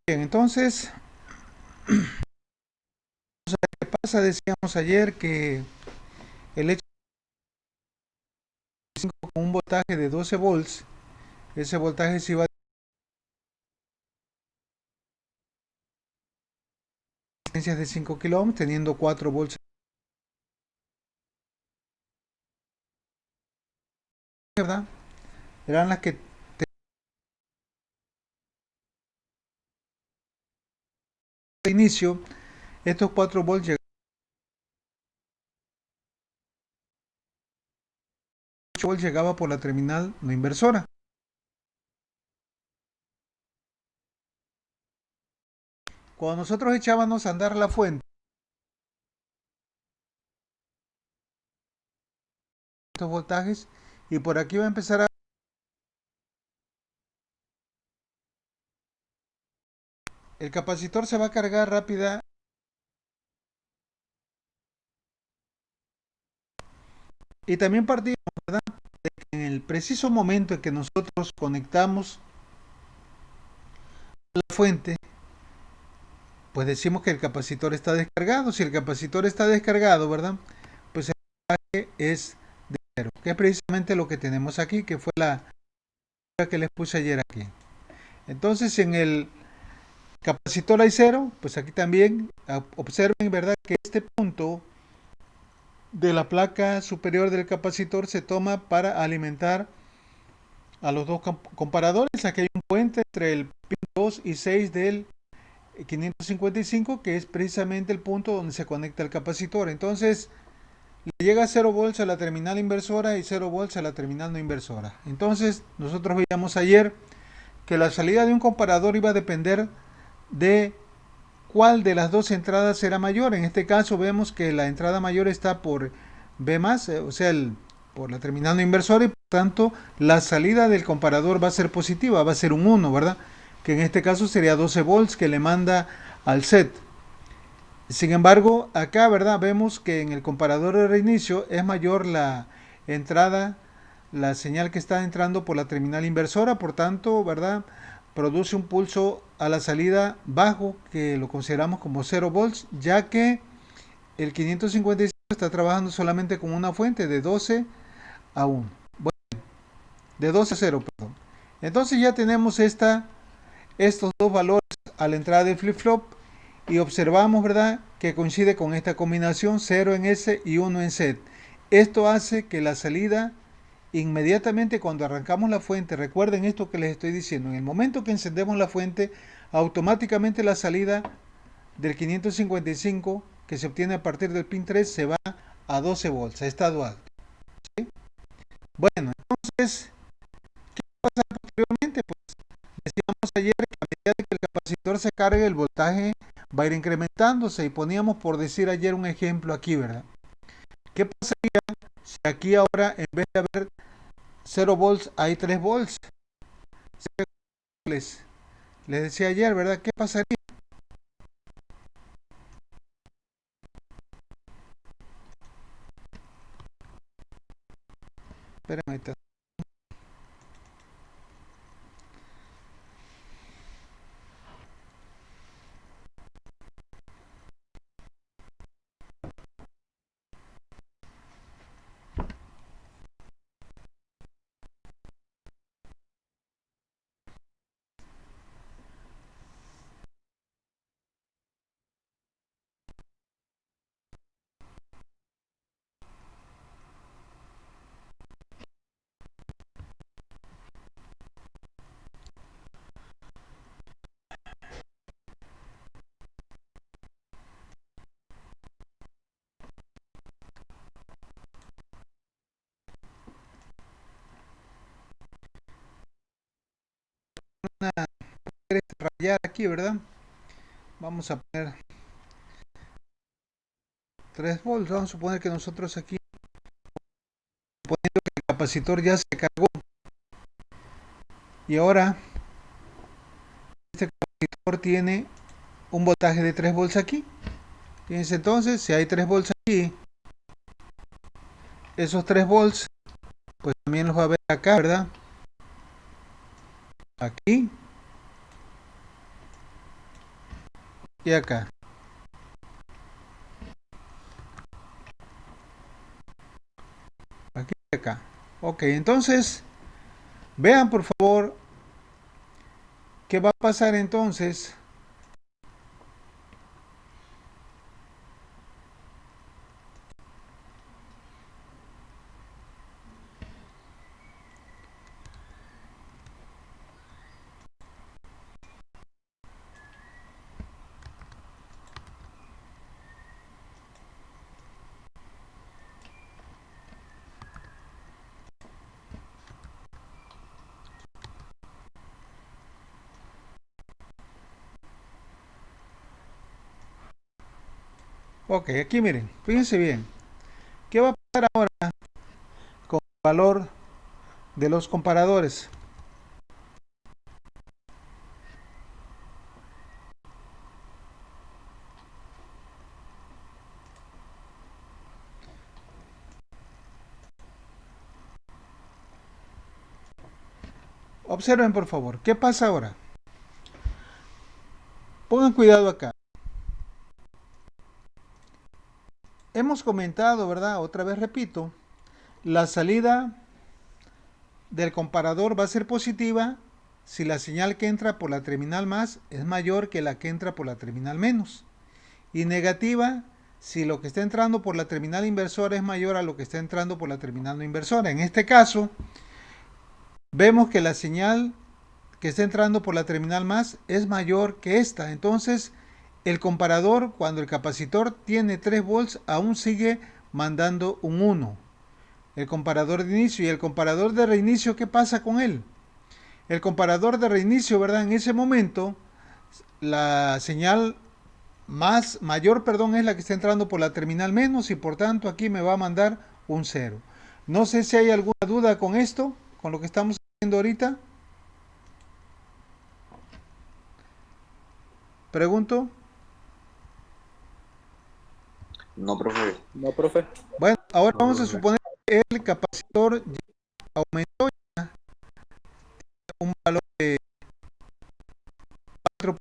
Bien, entonces, ¿qué pasa? Decíamos ayer que el hecho de 5 con un voltaje de 12 volts, ese voltaje se iba a distancias de 5 kilómetros, teniendo 4 volts, ¿verdad? Eran las que de inicio, estos 4 volts llegaban, 8 volts llegaba por la terminal no inversora. Cuando nosotros echábamos a andar la fuente, estos voltajes, y por aquí va a empezar a... El capacitor se va a cargar rápida y también partimos, ¿verdad? En el preciso momento en que nosotros conectamos la fuente, pues decimos que el capacitor está descargado. Si el capacitor está descargado, ¿verdad? Pues el voltaje es de cero, que es precisamente lo que tenemos aquí, que fue la que les puse ayer aquí. Entonces, si en el capacitor hay cero, pues aquí también observen, ¿verdad? Que este punto de la placa superior del capacitor se toma para alimentar a los dos comparadores. Aquí hay un puente entre el pin 2 y 6 del 555, que es precisamente el punto donde se conecta el capacitor. Entonces, le llega 0 volts a la terminal inversora y 0 volts a la terminal no inversora. Entonces, nosotros veíamos ayer que la salida de un comparador iba a depender de cuál de las dos entradas era mayor. En este caso vemos que la entrada mayor está por B más, o sea, por la terminal no inversora, y por tanto la salida del comparador va a ser positiva, va a ser un 1, ¿verdad? Que en este caso sería 12 volts que le manda al set. Sin embargo, acá, ¿verdad? Vemos que en el comparador de reinicio es mayor la entrada, la señal que está entrando por la terminal inversora, por tanto, ¿verdad? Produce un pulso a la salida bajo, que lo consideramos como 0 volts, ya que el 555 está trabajando solamente con una fuente de 12 a 1. Bueno, de 12 a 0, perdón. Entonces ya tenemos estos dos valores a la entrada del flip-flop y observamos, ¿verdad?, que coincide con esta combinación 0 en S y 1 en Z. Esto hace que la salida, inmediatamente cuando arrancamos la fuente, recuerden esto que les estoy diciendo, en el momento que encendemos la fuente, automáticamente la salida del 555 que se obtiene a partir del pin 3 se va a 12 volts, a estado alto. ¿Sí? Bueno, entonces, ¿qué pasa posteriormente? Pues decíamos ayer que a medida que el capacitor se cargue, el voltaje va a ir incrementándose y poníamos por decir ayer un ejemplo aquí, ¿verdad? ¿Qué pasaría si aquí ahora en vez de haber 0 volts hay 3 volts? Les decía ayer, ¿verdad? ¿Qué pasaría? Espérame, rayar aquí, ¿verdad? Vamos a poner 3 volts. Vamos a suponer que nosotros aquí, suponiendo que el capacitor ya se cargó y ahora este capacitor tiene un voltaje de 3 volts aquí. Fíjense entonces, si hay 3 volts aquí, esos 3 volts, pues también los va a ver acá, ¿verdad? Aquí y acá. Aquí y acá. Ok, entonces, vean por favor qué va a pasar entonces. Ok, aquí miren, fíjense bien. ¿Qué va a pasar ahora con el valor de los comparadores? Observen por favor, ¿qué pasa ahora? Pongan cuidado acá. Hemos comentado, ¿verdad? Otra vez repito, la salida del comparador va a ser positiva si la señal que entra por la terminal más es mayor que la que entra por la terminal menos. Y negativa si lo que está entrando por la terminal inversora es mayor a lo que está entrando por la terminal no inversora. En este caso, vemos que la señal que está entrando por la terminal más es mayor que esta. Entonces, el comparador, cuando el capacitor tiene 3 volts, aún sigue mandando un 1. El comparador de inicio y el comparador de reinicio, ¿qué pasa con él? El comparador de reinicio, ¿verdad? En ese momento, la señal mayor, perdón, es la que está entrando por la terminal menos y por tanto aquí me va a mandar un 0. No sé si hay alguna duda con esto, con lo que estamos haciendo ahorita. Pregunto. No, profe. No, profe. Bueno, ahora No, vamos a profe. suponer que el capacitor ya aumentó ya un valor de 4.1.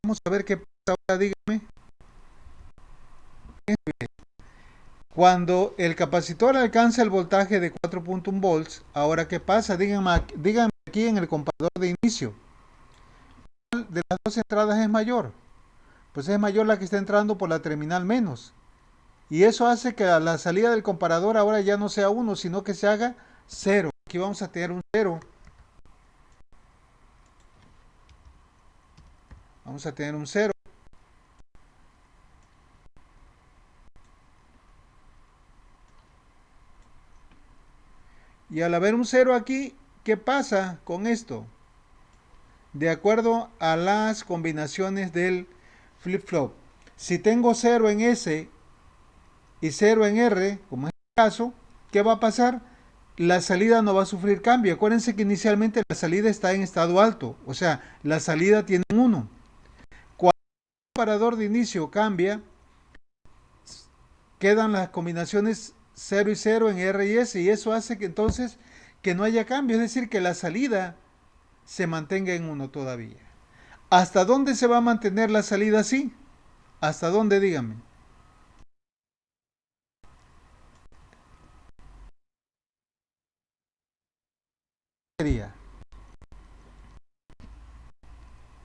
Vamos a ver qué pasa ahora, dígame. Cuando el capacitor alcanza el voltaje de 4.1 volts, ahora qué pasa, díganme aquí en el comparador de inicio. ¿Cuál de las dos entradas es mayor? Pues es mayor la que está entrando por la terminal menos. Y eso hace que a la salida del comparador ahora ya no sea 1, sino que se haga 0. Aquí vamos a tener un 0. Vamos a tener un 0. Y al haber un 0 aquí, ¿qué pasa con esto? De acuerdo a las combinaciones del flip-flop. Si tengo 0 en S y 0 en R, como es el caso, ¿qué va a pasar? La salida no va a sufrir cambio. Acuérdense que inicialmente la salida está en estado alto, o sea, la salida tiene un 1. Cuando el comparador de inicio cambia, quedan las combinaciones 0 y 0 en R y S, y eso hace que entonces que no haya cambio, es decir, que la salida se mantenga en 1 todavía. ¿Hasta dónde se va a mantener la salida así? ¿Hasta dónde? Díganme.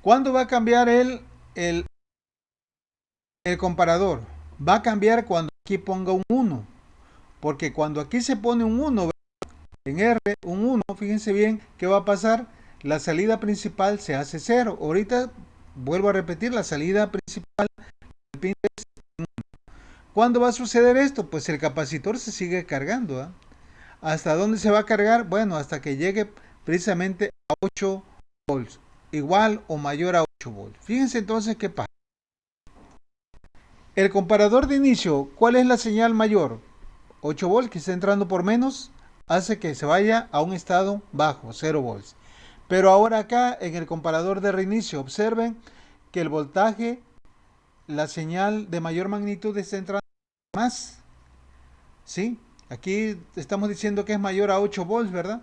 ¿Cuándo va a cambiar el, el comparador? Va a cambiar cuando aquí ponga un 1. Porque cuando aquí se pone un 1, en R, un 1, fíjense bien, ¿qué va a pasar? La salida principal se hace 0. Ahorita vuelvo a repetir, la salida principal del pin es 1. ¿Cuándo va a suceder esto? Pues el capacitor se sigue cargando. ¿Eh? ¿Hasta dónde se va a cargar? Bueno, hasta que llegue precisamente a 8 volts. Igual o mayor a 8 volts. Fíjense entonces qué pasa. El comparador de inicio, ¿cuál es la señal mayor? 8 volts que está entrando por menos, hace que se vaya a un estado bajo, 0 volts. Pero ahora acá en el comparador de reinicio, observen que el voltaje, la señal de mayor magnitud está entrando más. ¿Sí? Aquí estamos diciendo que es mayor a 8 volts, ¿verdad?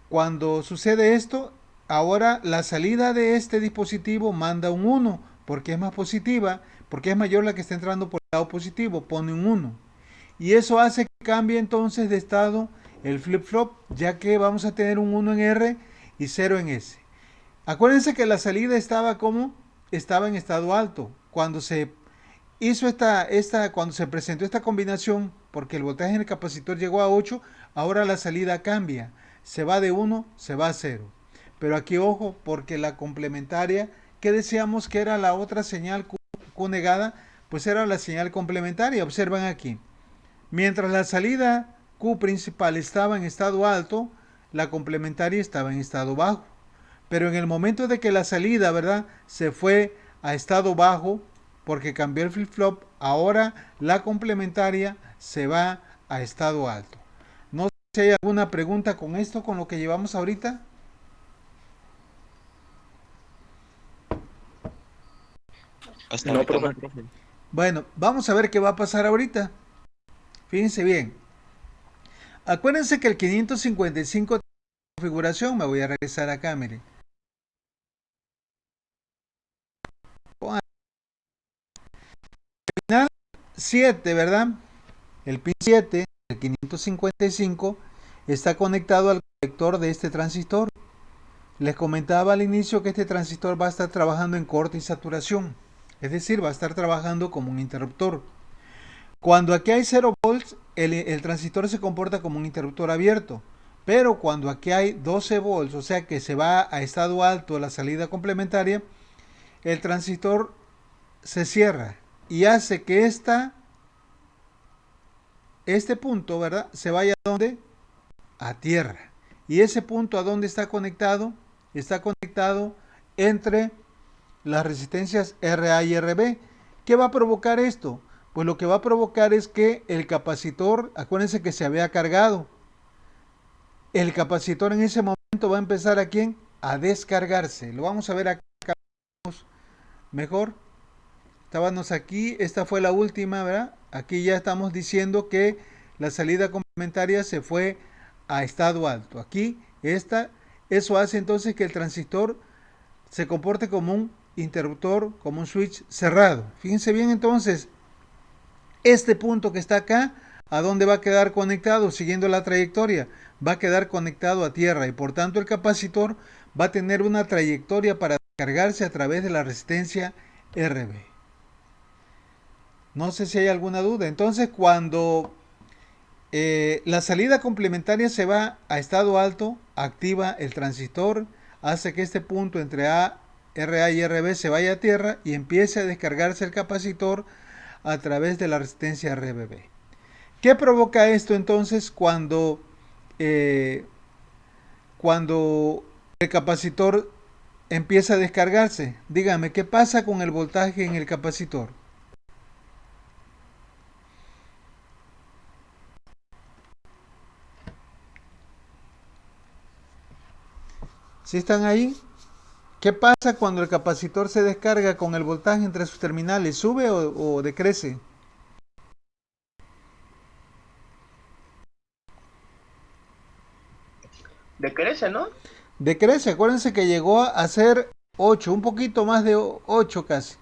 Cuando sucede esto, ahora la salida de este dispositivo manda un 1. porque es más positiva, porque es mayor la que está entrando por el lado positivo, pone un 1. Y eso hace que cambie entonces de estado el flip-flop, ya que vamos a tener un 1 en R y 0 en S. Acuérdense que la salida estaba como estaba en estado alto. Cuando se hizo cuando se presentó esta combinación, porque el voltaje en el capacitor llegó a 8, ahora la salida cambia. Se va de 1, se va a 0. Pero aquí ojo, porque la complementaria, que decíamos que era la otra señal Q negada, pues era la señal complementaria. Observan aquí. Mientras la salida Q principal estaba en estado alto, la complementaria estaba en estado bajo. Pero en el momento de que la salida, ¿verdad?, se fue a estado bajo, porque cambió el flip-flop, ahora la complementaria se va a estado alto. No sé si hay alguna pregunta con esto, con lo que llevamos ahorita. Hasta No, ahorita no, profe. profe. Bueno, vamos a ver qué va a pasar ahorita. Fíjense bien. Acuérdense que el 555 de configuración, me voy a regresar acá, miren. Final 7, ¿verdad? El pin 7, el 555, está conectado al colector de este transistor. Les comentaba al inicio que este transistor va a estar trabajando en corte y saturación, es decir, va a estar trabajando como un interruptor. Cuando aquí hay 0 volts, el transistor se comporta como un interruptor abierto, pero cuando aquí hay 12 volts, o sea que se va a estado alto la salida complementaria, el transistor se cierra y hace que este punto, ¿verdad?, se vaya a ¿dónde? A tierra. ¿Y ese punto a dónde está conectado? Está conectado entre las resistencias RA y RB. ¿Qué va a provocar esto? Pues lo que va a provocar es que el capacitor, acuérdense que se había cargado, el capacitor en ese momento va a empezar ¿a quién? A descargarse. Lo vamos a ver acá mejor. Estábamos aquí, esta fue la última, ¿verdad? Aquí ya estamos diciendo que la salida complementaria se fue a estado alto. Aquí, eso hace entonces que el transistor se comporte como un interruptor, como un switch cerrado. Fíjense bien entonces, este punto que está acá, ¿a dónde va a quedar conectado? Siguiendo la trayectoria, va a quedar conectado a tierra y por tanto el capacitor va a tener una trayectoria para descargarse a través de la resistencia RB. No sé si hay alguna duda. Entonces, cuando la salida complementaria se va a estado alto, activa el transistor, hace que este punto entre RA y RB se vaya a tierra y empiece a descargarse el capacitor a través de la resistencia RBB. ¿Qué provoca esto entonces cuando el capacitor empieza a descargarse? Dígame, ¿qué pasa con el voltaje en el capacitor? ¿Sí están ahí? ¿Qué pasa cuando el capacitor se descarga con el voltaje entre sus terminales? ¿Sube o decrece? Decrece, ¿no? Decrece. Acuérdense que llegó a ser 8, un poquito más de 8 casi.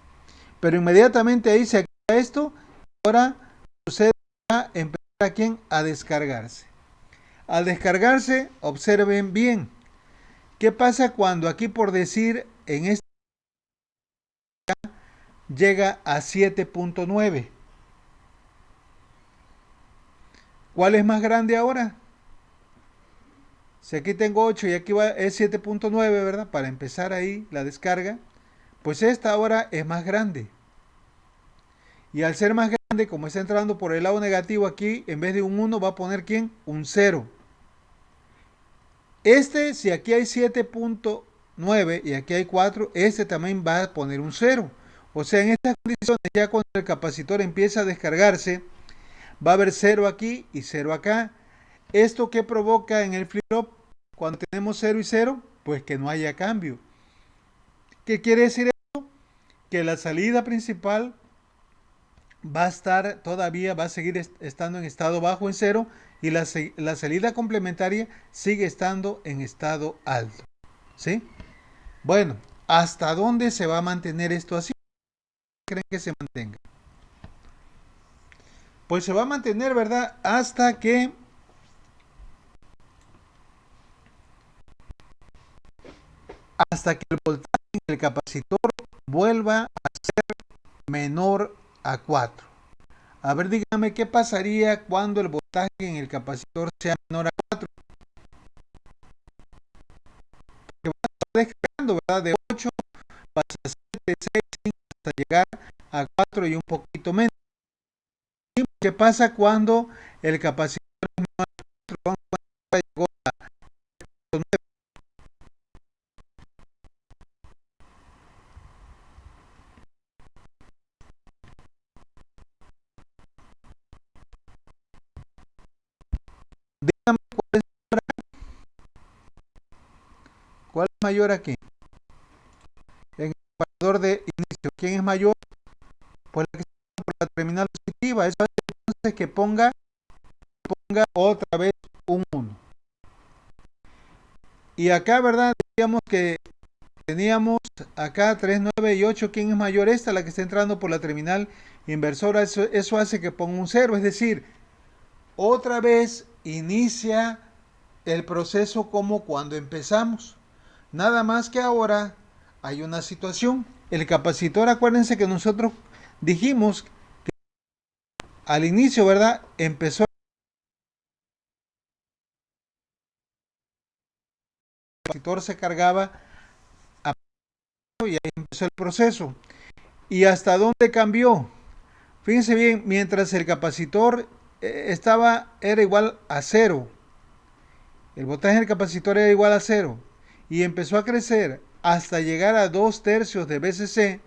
Pero inmediatamente ahí se activa esto. Ahora sucede a empezar a quién? A descargarse. Al descargarse, observen bien. ¿Qué pasa cuando aquí por decir en este llega a 7.9? ¿Cuál es más grande ahora? Si aquí tengo 8 y aquí es 7.9, ¿verdad? Para empezar ahí la descarga, pues esta ahora es más grande. Y al ser más grande, como está entrando por el lado negativo aquí, en vez de un 1 va a poner ¿quién? Un 0. Si aquí hay 7.9 y aquí hay 4, este también va a poner un 0. O sea, en estas condiciones, ya cuando el capacitor empieza a descargarse, va a haber 0 aquí y 0 acá. ¿Esto qué provoca en el flip-flop cuando tenemos 0 y 0? Pues que no haya cambio. ¿Qué quiere decir esto? Que la salida principal va a estar todavía, va a seguir estando en estado bajo en 0 y la salida complementaria sigue estando en estado alto. ¿Sí? Bueno, ¿hasta dónde se va a mantener esto así? creen que se mantenga? Pues se va a mantener, ¿verdad? Hasta que el voltaje en el capacitor vuelva a ser menor a 4. A ver, dígame qué pasaría cuando el voltaje en el capacitor sea menor a 4. Que va a estar descargando, ¿verdad? De 8 pasa a 7, 6, 5 hasta llegar a 4 y un poquito menos. ¿Qué pasa cuando el capacitor es menor a 4? Llegó a 9. Dígame cuál es mayor aquí. En el parador de inicio, ¿quién es mayor? Pues la que está por la terminal positiva. Eso hace entonces que ponga otra vez un 1. Y acá, ¿verdad? Decíamos que teníamos acá 3, 9 y 8. ¿Quién es mayor? Esta, la que está entrando por la terminal inversora. Eso hace que ponga un 0. Es decir, otra vez inicia el proceso como cuando empezamos. Nada más que ahora hay una situación. El capacitor, acuérdense que nosotros dijimos que al inicio, ¿verdad? Empezó el capacitor, se cargaba a y ahí empezó el proceso. ¿Y hasta dónde cambió? Fíjense bien, mientras el capacitor era igual a 0, el voltaje del capacitor era igual a 0 y empezó a crecer hasta llegar a 2/3 de BCC.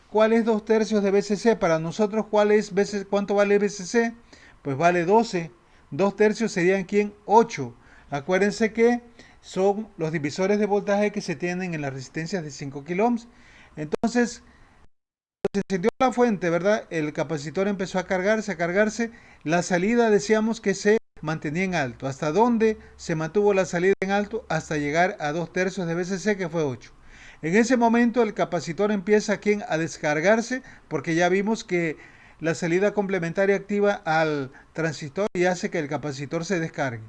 ¿Cuál es 2/3 de BCC? Para nosotros, ¿cuánto vale BCC? Pues vale 12. 2/3 serían ¿quién? 8. Acuérdense que son los divisores de voltaje que se tienen en las resistencias de 5 kΩ. Entonces, se encendió la fuente, ¿verdad? El capacitor empezó a cargarse. La salida decíamos que se mantenía en alto. ¿Hasta dónde se mantuvo la salida en alto? Hasta llegar a 2/3 de BCC, que fue 8. En ese momento el capacitor empieza a descargarse, porque ya vimos que la salida complementaria activa al transistor y hace que el capacitor se descargue.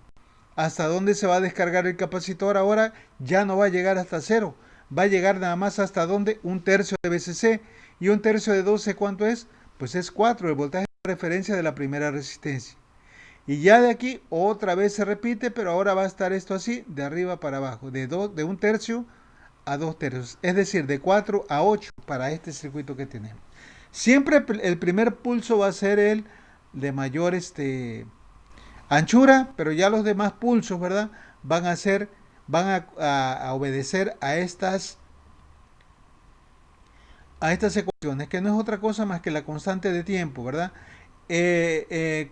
¿Hasta dónde se va a descargar el capacitor? Ahora ya no va a llegar hasta 0. Va a llegar nada más hasta donde 1/3 de BCC. ¿Y 1/3 de 12 cuánto es? Pues es 4, el voltaje de referencia de la primera resistencia. Y ya de aquí otra vez se repite, pero ahora va a estar esto así, de arriba para abajo, de 1/3 a 2/3, es decir, de 4 a 8 para este circuito que tenemos. Siempre el primer pulso va a ser el de mayor anchura, pero ya los demás pulsos, ¿verdad? Van a obedecer a estas ecuaciones, que no es otra cosa más que la constante de tiempo, ¿verdad?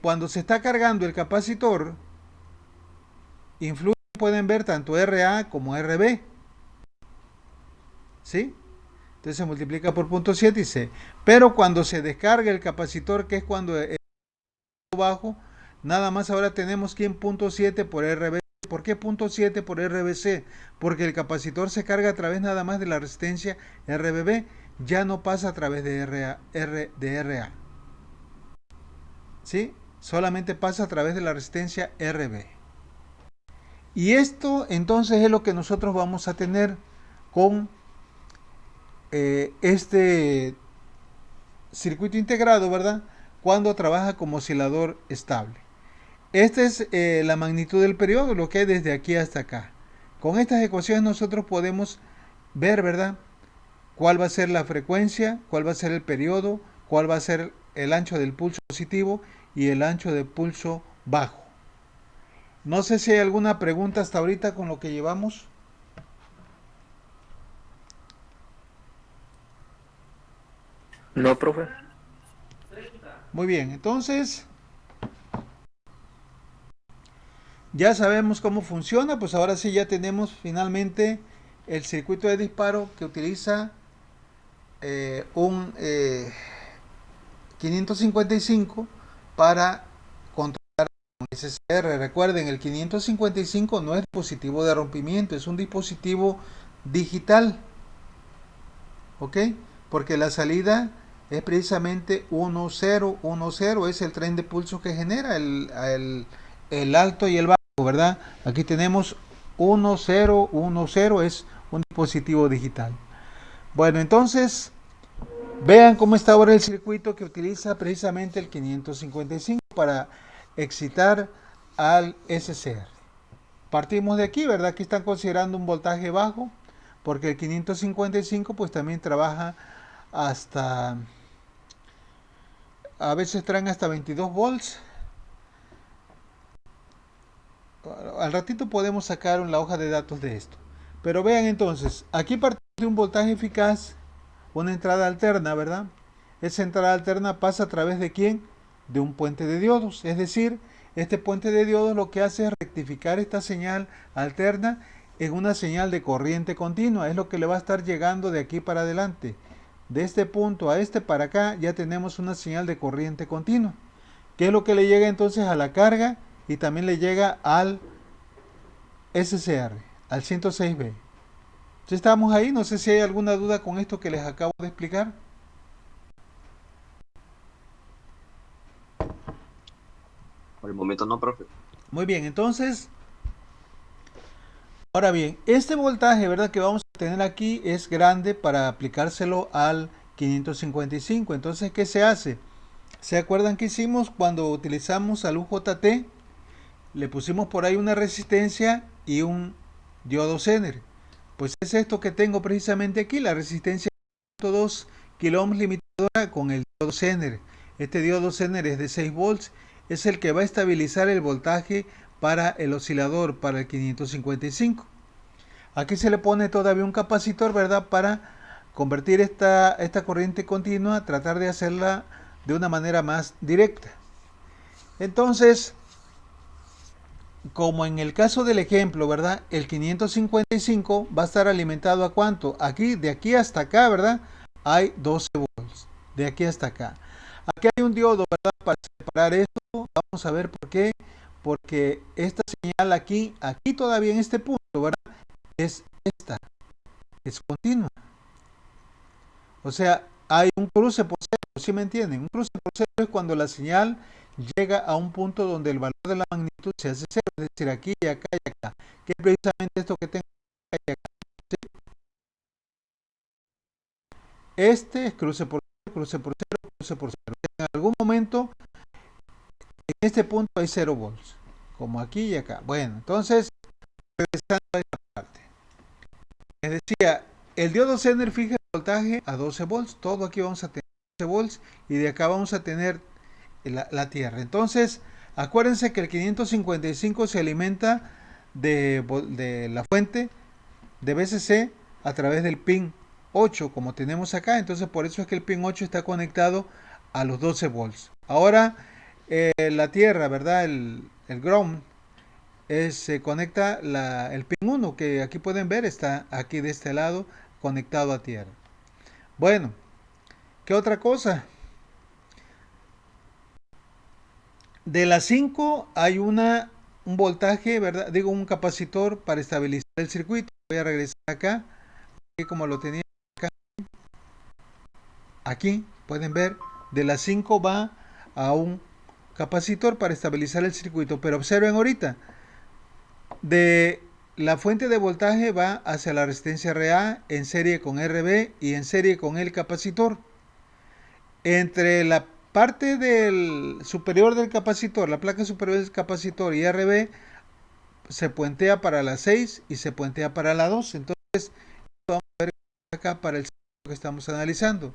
Cuando se está cargando el capacitor, pueden ver tanto RA como RB, ¿sí? Entonces se multiplica por 0.7 y C. Pero cuando se descarga el capacitor, que es cuando el bajo, nada más ahora tenemos que en 0.7 por RB. ¿Por qué 0.7 por RBC? Porque el capacitor se carga a través nada más de la resistencia RBB, ya no pasa a través de RA. ¿Sí? Solamente pasa a través de la resistencia RB. Y esto entonces es lo que nosotros vamos a tener con este circuito integrado, ¿verdad? Cuando trabaja como oscilador estable. Esta es la magnitud del periodo, lo que hay desde aquí hasta acá. Con estas ecuaciones nosotros podemos ver, ¿verdad?, cuál va a ser la frecuencia, cuál va a ser el periodo, cuál va a ser el ancho del pulso positivo y el ancho del pulso bajo. No sé si hay alguna pregunta hasta ahorita con lo que llevamos. No, profe. Muy bien, entonces ya sabemos cómo funciona, pues ahora sí ya tenemos finalmente el circuito de disparo que utiliza un 555 para controlar un SSR. Recuerden, el 555 no es dispositivo de rompimiento, es un dispositivo digital, ¿ok? Porque la salida es precisamente 1010, es el tren de pulso que genera el alto y el bajo, ¿verdad? Aquí tenemos 1010, es un dispositivo digital. Bueno, entonces vean cómo está ahora el circuito que utiliza precisamente el 555 para excitar al SCR. Partimos de aquí, ¿verdad? Aquí están considerando un voltaje bajo, porque el 555 pues también trabaja hasta, a veces traen hasta 22 volts. Al ratito podemos sacar la hoja de datos de esto. Pero vean entonces, aquí partimos de un voltaje eficaz, una entrada alterna, ¿verdad? Esa entrada alterna pasa a través de ¿quién? De un puente de diodos. Es decir, este puente de diodos lo que hace es rectificar esta señal alterna en una señal de corriente continua. Es lo que le va a estar llegando de aquí para adelante. De este punto a este para acá ya tenemos una señal de corriente continua. ¿Qué es lo que le llega entonces a la carga? Y también le llega al SCR, al 106B. Ya estamos ahí, no sé si hay alguna duda con esto que les acabo de explicar. Por el momento no, profe. Muy bien, entonces, ahora bien, este voltaje, ¿verdad? Que vamos a tener aquí es grande para aplicárselo al 555. Entonces, ¿qué se hace? ¿Se acuerdan que hicimos cuando utilizamos al UJT? Le pusimos por ahí una resistencia y un diodo Zener. Pues es esto que tengo precisamente aquí, la resistencia de 2 kilo ohms limitadora con el diodo Zener. Este diodo Zener es de 6 volts, es el que va a estabilizar el voltaje para el oscilador, para el 555. Aquí se le pone todavía un capacitor, ¿verdad? Para convertir esta corriente continua, tratar de hacerla de una manera más directa. Entonces, como en el caso del ejemplo, ¿verdad? El 555 va a estar alimentado a ¿cuánto? Aquí, de aquí hasta acá, ¿verdad? Hay 12 volts. De aquí hasta acá. Aquí hay un diodo, ¿verdad? Para separar esto. Vamos a ver por qué. Porque esta señal aquí todavía en este punto, ¿verdad? Es esta. Es continua. O sea, hay un cruce por cero, ¿sí me entienden? Un cruce por cero es cuando la señal llega a un punto donde el valor de la magnitud se hace cero, es decir, aquí y acá y acá, que es precisamente esto que tengo acá y acá. ¿Sí? Este es cruce por cero, cruce por cero, cruce por cero. En algún momento, en este punto hay 0 volts, como aquí y acá. Bueno, entonces, regresando a esta parte. Les decía, el diodo Zener fija el voltaje a 12 volts, todo aquí vamos a tener 12 volts y de acá vamos a tener la tierra. Entonces, acuérdense que el 555 se alimenta de la fuente de VCC a través del pin 8, como tenemos acá. Entonces, por eso es que el pin 8 está conectado a los 12 volts. Ahora, la tierra, ¿verdad? El ground se conecta el pin 1, que aquí pueden ver, está aquí de este lado conectado a tierra. Bueno, ¿qué otra cosa? De las 5 hay un voltaje, ¿verdad? Digo, un capacitor para estabilizar el circuito. Voy a regresar acá, aquí como lo tenía acá. Aquí pueden ver, de las 5 va a un capacitor para estabilizar el circuito. Pero observen ahorita, de la fuente de voltaje va hacia la resistencia RA en serie con RB y en serie con el capacitor. Entre la parte del superior del capacitor, la placa superior del capacitor y RB, se puentea para la 6 y se puentea para la 2. Entonces, vamos a ver acá para el circuito que estamos analizando.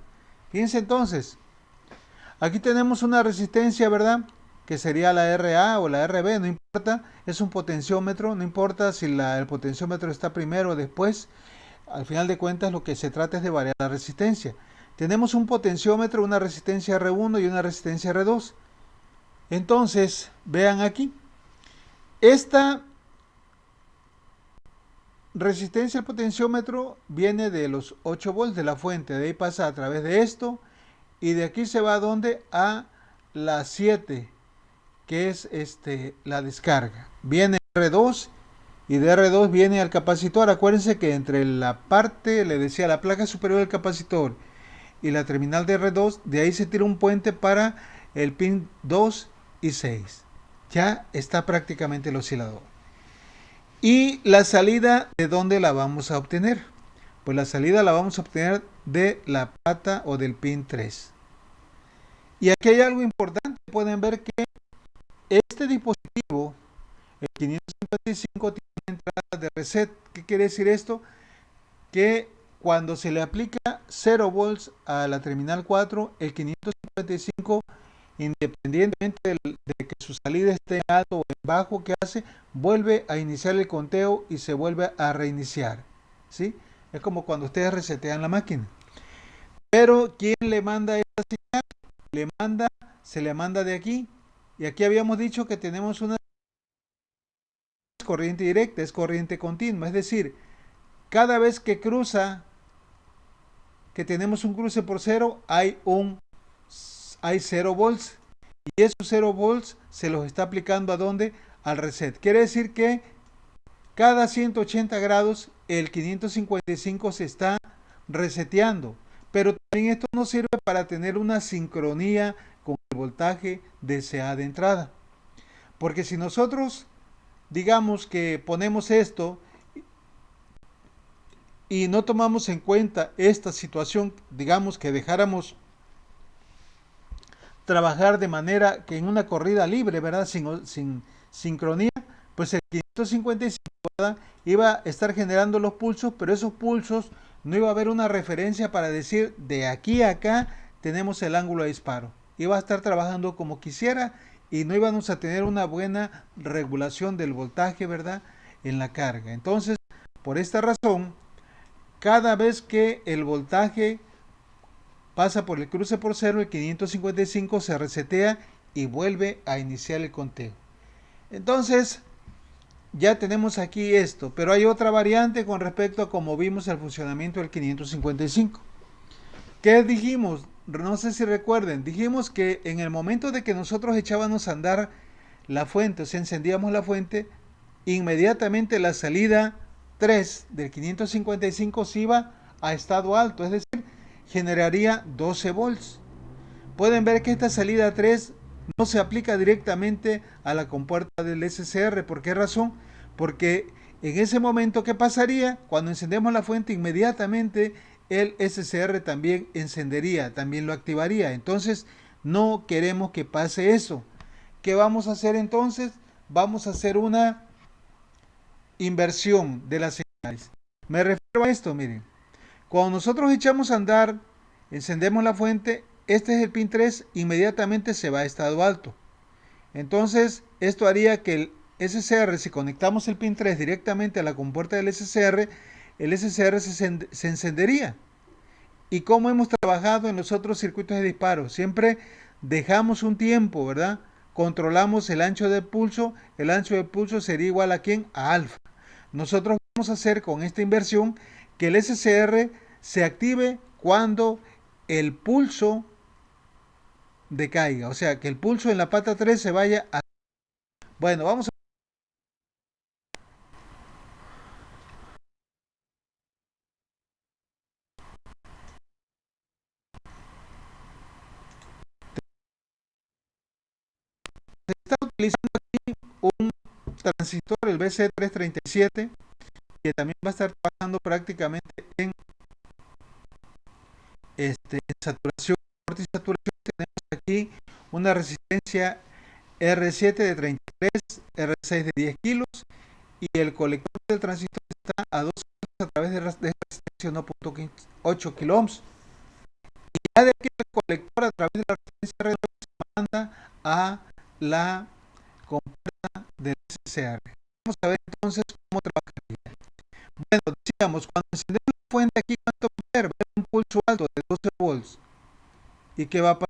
Fíjense entonces, aquí tenemos una resistencia, ¿verdad? Que sería la RA o la RB, no importa, es un potenciómetro, no importa si el potenciómetro está primero o después, al final de cuentas lo que se trata es de variar la resistencia. Tenemos un potenciómetro, una resistencia R1 y una resistencia R2. Entonces, vean aquí, esta resistencia al potenciómetro viene de los 8 volts de la fuente, de ahí pasa a través de esto y de aquí se va a donde a la 7, que es la descarga. Viene R2 y de R2 viene al capacitor. Acuérdense que entre la parte, le decía, la placa superior del capacitor y la terminal de R2, de ahí se tira un puente para el pin 2 y 6. Ya está prácticamente el oscilador. Y la salida, ¿de dónde la vamos a obtener? Pues la salida la vamos a obtener de la pata o del pin 3. Y aquí hay algo importante. Pueden ver que este dispositivo, el 555, tiene entrada de reset. ¿Qué quiere decir esto? Que cuando se le aplica 0 volts a la terminal 4, el 555, independientemente de que su salida esté en alto o en bajo, ¿qué hace? Vuelve a iniciar el conteo y se vuelve a reiniciar, ¿sí? Es como cuando ustedes resetean la máquina. Pero ¿quién le manda esta señal? Se le manda de aquí. Y aquí habíamos dicho que tenemos una corriente directa, es corriente continua. Es decir, cada vez que cruza, que tenemos un cruce por 0, hay 0 volts. Y esos 0 volts se los está aplicando ¿a dónde? Al reset. Quiere decir que cada 180 grados el 555 se está reseteando. Pero también esto nos sirve para tener una sincronía con el voltaje deseado de entrada. Porque si nosotros digamos que ponemos esto y no tomamos en cuenta esta situación, digamos que dejáramos trabajar de manera que en una corrida libre, ¿verdad? Sin sincronía, pues el 555, ¿verdad?, iba a estar generando los pulsos, pero esos pulsos no iba a haber una referencia para decir de aquí a acá tenemos el ángulo de disparo. Iba a estar trabajando como quisiera y no íbamos a tener una buena regulación del voltaje, ¿verdad?, en la carga. Entonces, por esta razón, cada vez que el voltaje pasa por el cruce por 0, el 555 se resetea y vuelve a iniciar el conteo. Entonces, ya tenemos aquí esto, pero hay otra variante con respecto a cómo vimos el funcionamiento del 555. ¿Qué dijimos? No sé si recuerden, dijimos que en el momento de que nosotros echábamos a andar la fuente, o sea, encendíamos la fuente, inmediatamente la salida 3 del 555 se iba a estado alto, es decir, generaría 12 volts. Pueden ver que esta salida 3 no se aplica directamente a la compuerta del SCR. ¿Por qué razón? Porque en ese momento, ¿qué pasaría? Cuando encendemos la fuente, inmediatamente el SCR también encendería, también lo activaría. Entonces, no queremos que pase eso. ¿Qué vamos a hacer entonces? Vamos a hacer una inversión de las señales. Me refiero a esto, miren. Cuando nosotros echamos a andar, encendemos la fuente, este es el pin 3, inmediatamente se va a estado alto. Entonces, esto haría que el SCR, si conectamos el pin 3 directamente a la compuerta del SCR, el SCR se encendería. ¿Y cómo hemos trabajado en los otros circuitos de disparo? Siempre dejamos un tiempo, ¿verdad? Controlamos el ancho del pulso. El ancho del pulso sería igual ¿a quién? A alfa. Nosotros vamos a hacer con esta inversión que el SCR se active cuando el pulso decaiga. O sea, que el pulso en la pata 3 se vaya a... Bueno, vamos a... Se está utilizando aquí un transistor, el BC337, que también va a estar trabajando prácticamente en saturación. En saturación tenemos aquí una resistencia R7 de 33, R6 de 10 kilos y el colector del transistor está a 2 a través de resistencia 1.8 kilo ohms. Y ya de aquí el colector a través de la resistencia R2 se manda a la compuerta del SCR. Vamos a ver entonces cómo trabajaría. Bueno, decíamos, cuando encendemos la fuente aquí, ¿cuánto va a ver? Va a haber un pulso alto de 12 volts. ¿Y qué va a pasar?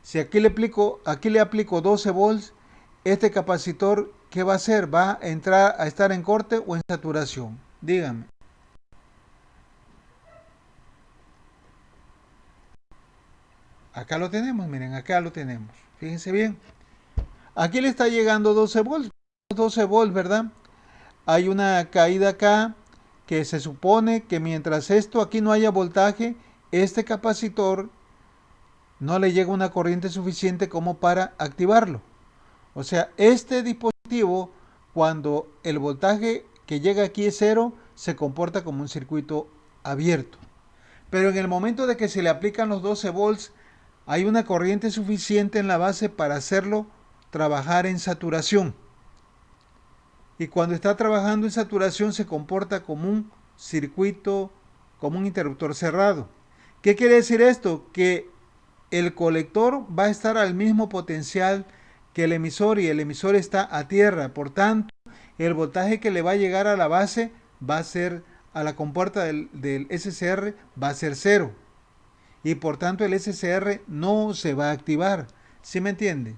Si aquí le aplico 12 volts, este capacitor, ¿qué va a hacer? ¿Va a entrar a estar en corte o en saturación? Díganme. Acá lo tenemos, miren, acá lo tenemos. Fíjense bien. Aquí le está llegando 12 volts. 12 volts, ¿verdad? Hay una caída acá que se supone que mientras esto aquí no haya voltaje, este capacitor no le llega una corriente suficiente como para activarlo. O sea, este dispositivo, cuando el voltaje que llega aquí es cero, se comporta como un circuito abierto. Pero en el momento de que se le aplican los 12 volts, hay una corriente suficiente en la base para hacerlo trabajar en saturación. Y cuando está trabajando en saturación se comporta como un circuito, como un interruptor cerrado. ¿Qué quiere decir esto? Que el colector va a estar al mismo potencial que el emisor y el emisor está a tierra. Por tanto, el voltaje que le va a llegar a la base va a ser, a la compuerta del SCR va a ser cero. Y por tanto el SCR no se va a activar. ¿Sí me entiende?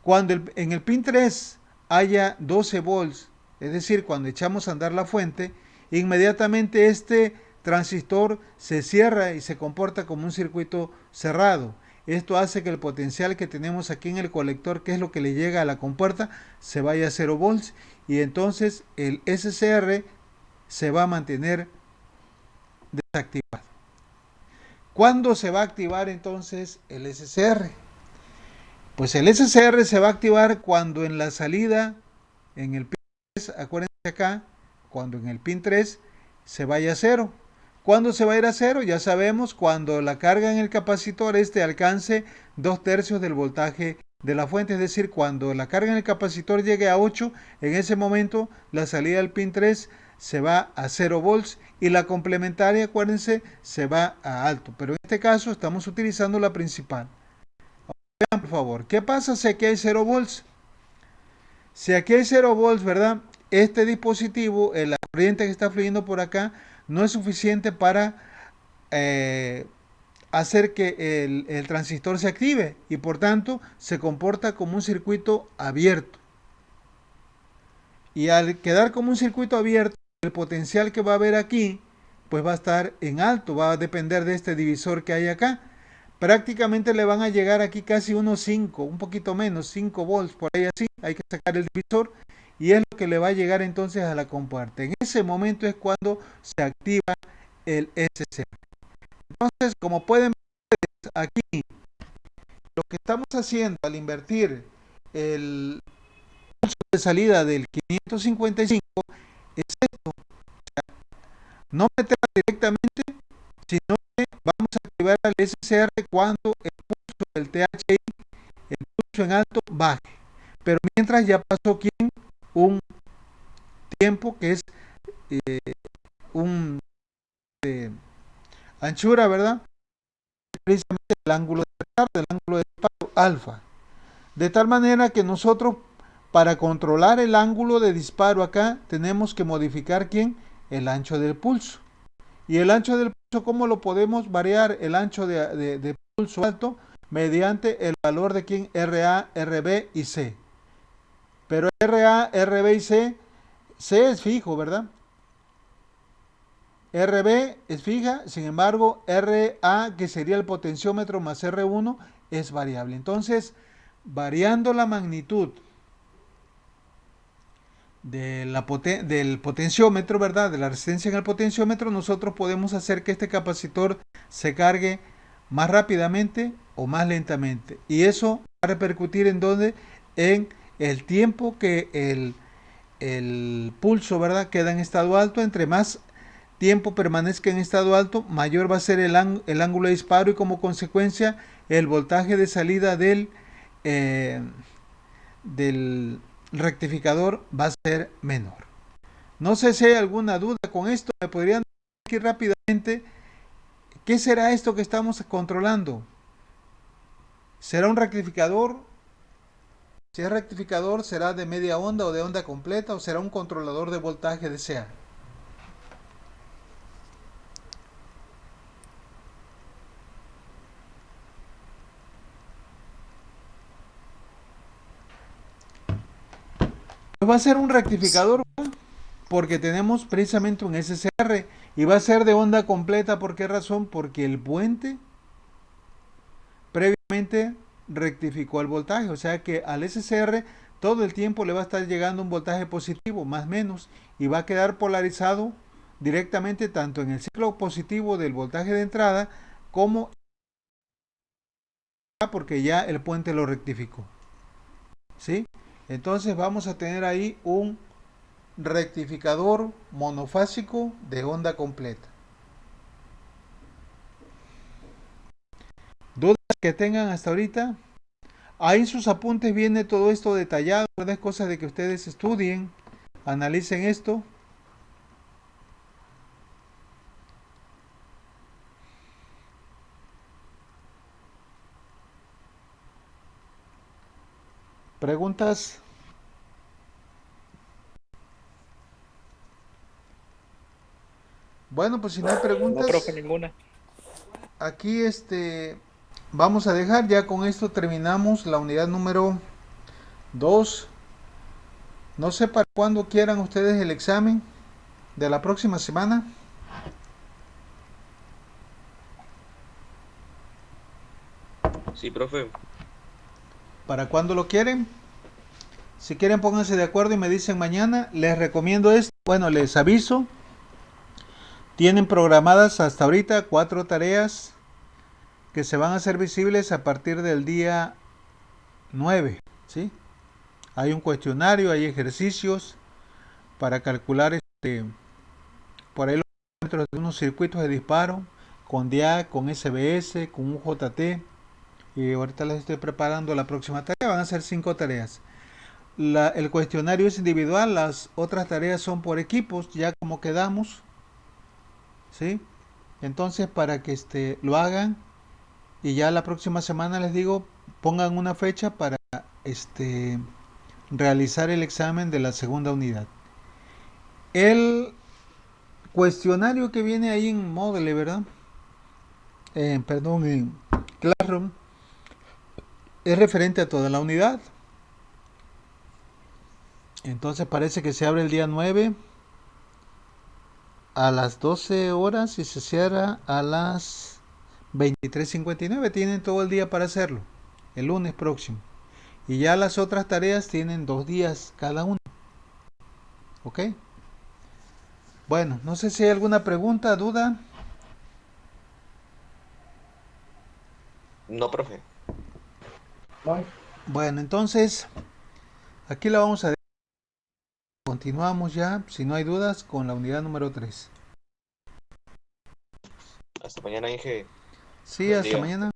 Cuando en el pin 3 haya 12 volts, es decir, cuando echamos a andar la fuente, inmediatamente este transistor se cierra y se comporta como un circuito cerrado. Esto hace que el potencial que tenemos aquí en el colector, que es lo que le llega a la compuerta, se vaya a 0 volts y entonces el SCR se va a mantener desactivado. ¿Cuándo se va a activar entonces el SCR? Pues el SCR se va a activar cuando en la salida, en el pin 3, acuérdense acá, cuando en el pin 3 se vaya a 0. ¿Cuándo se va a ir a 0? Ya sabemos, cuando la carga en el capacitor alcance 2/3 del voltaje de la fuente, es decir, cuando la carga en el capacitor llegue a 8, en ese momento la salida del pin 3 se va a 0 volts y la complementaria, acuérdense, se va a alto. Pero en este caso estamos utilizando la principal. Vean por favor, ¿qué pasa si aquí hay 0 volts? Si aquí hay 0 volts, ¿verdad? Este dispositivo, la corriente que está fluyendo por acá, no es suficiente para hacer que el transistor se active y por tanto se comporta como un circuito abierto. Y al quedar como un circuito abierto, el potencial que va a haber aquí, pues va a estar en alto, va a depender de este divisor que hay acá. Prácticamente le van a llegar aquí casi unos 5, un poquito menos, 5 volts, por ahí así, hay que sacar el divisor y es lo que le va a llegar entonces a la compuerta. En ese momento es cuando se activa el SCR. Entonces, como pueden ver aquí, lo que estamos haciendo al invertir el pulso de salida del 555 es esto, no meterla directamente, sino que vamos a activar el SCR cuando el pulso del THI, el pulso en alto, baje. Pero mientras ya pasó un tiempo que es un anchura, ¿verdad? Precisamente el ángulo de retardo, el ángulo de disparo alfa. De tal manera que nosotros, para controlar el ángulo de disparo acá, tenemos que modificar el ancho del pulso. Y el ancho del pulso, ¿cómo lo podemos variar? El ancho de pulso alto mediante el valor de RA, RB y C. Pero RA, RB y C es fijo, ¿verdad? RB es fija, sin embargo, RA, que sería el potenciómetro más R1, es variable. Entonces, variando la magnitud del potenciómetro, ¿verdad? De la resistencia en el potenciómetro, nosotros podemos hacer que este capacitor se cargue más rápidamente o más lentamente. Y eso va a repercutir en dónde? En el tiempo que el pulso, ¿verdad?, queda en estado alto. Entre más tiempo permanezca en estado alto, mayor va a ser el ángulo de disparo y como consecuencia el voltaje de salida del rectificador va a ser menor. No sé si hay alguna duda con esto. Me podrían decir aquí rápidamente, ¿qué será esto que estamos controlando? ¿Será un rectificador? Si es rectificador, ¿será de media onda o de onda completa o será un controlador de voltaje DCA? Pues va a ser un rectificador porque tenemos precisamente un SCR y va a ser de onda completa. ¿Por qué razón? Porque el puente previamente rectificó el voltaje, o sea que al SCR todo el tiempo le va a estar llegando un voltaje positivo, más o menos, y va a quedar polarizado directamente tanto en el ciclo positivo del voltaje de entrada como porque ya el puente lo rectificó. ¿Sí? Entonces vamos a tener ahí un rectificador monofásico de onda completa. ¿Dudas que tengan hasta ahorita? Ahí en sus apuntes viene todo esto detallado, ¿verdad? Es cosa de que ustedes estudien, analicen esto. ¿Preguntas? Bueno, pues si no hay No, preguntas, profe, ninguna. aquí vamos a dejar, ya con esto terminamos la unidad número 2. No sé para cuándo quieran ustedes el examen de la próxima semana. Sí, profe. ¿Para cuándo lo quieren? Si quieren pónganse de acuerdo y me dicen mañana. Les recomiendo esto. Bueno, les aviso. Tienen programadas hasta ahorita 4 tareas que se van a hacer visibles a partir del día 9. ¿Sí? Hay un cuestionario, hay ejercicios para calcular por ahí los parámetros de unos circuitos de disparo con DIAC, con SBS, con UJT. Y ahorita les estoy preparando la próxima tarea. Van a ser 5 tareas. El cuestionario es individual, las otras tareas son por equipos, ya como quedamos, ¿sí? Entonces para que lo hagan y ya la próxima semana les digo, pongan una fecha para realizar el examen de la segunda unidad. El cuestionario que viene ahí en Moodle, ¿verdad? Perdón, en Classroom, es referente a toda la unidad. Entonces parece que se abre el día 9 a las 12 horas y se cierra a las 23:59. Tienen todo el día para hacerlo, el lunes próximo. Y ya las otras tareas tienen 2 días cada una. ¿Ok? Bueno, no sé si hay alguna pregunta, duda. No, profe. Bueno, entonces aquí la vamos a dejar. Continuamos ya, si no hay dudas, con la unidad número 3. Hasta mañana, Inge. Sí, Buen hasta día. mañana.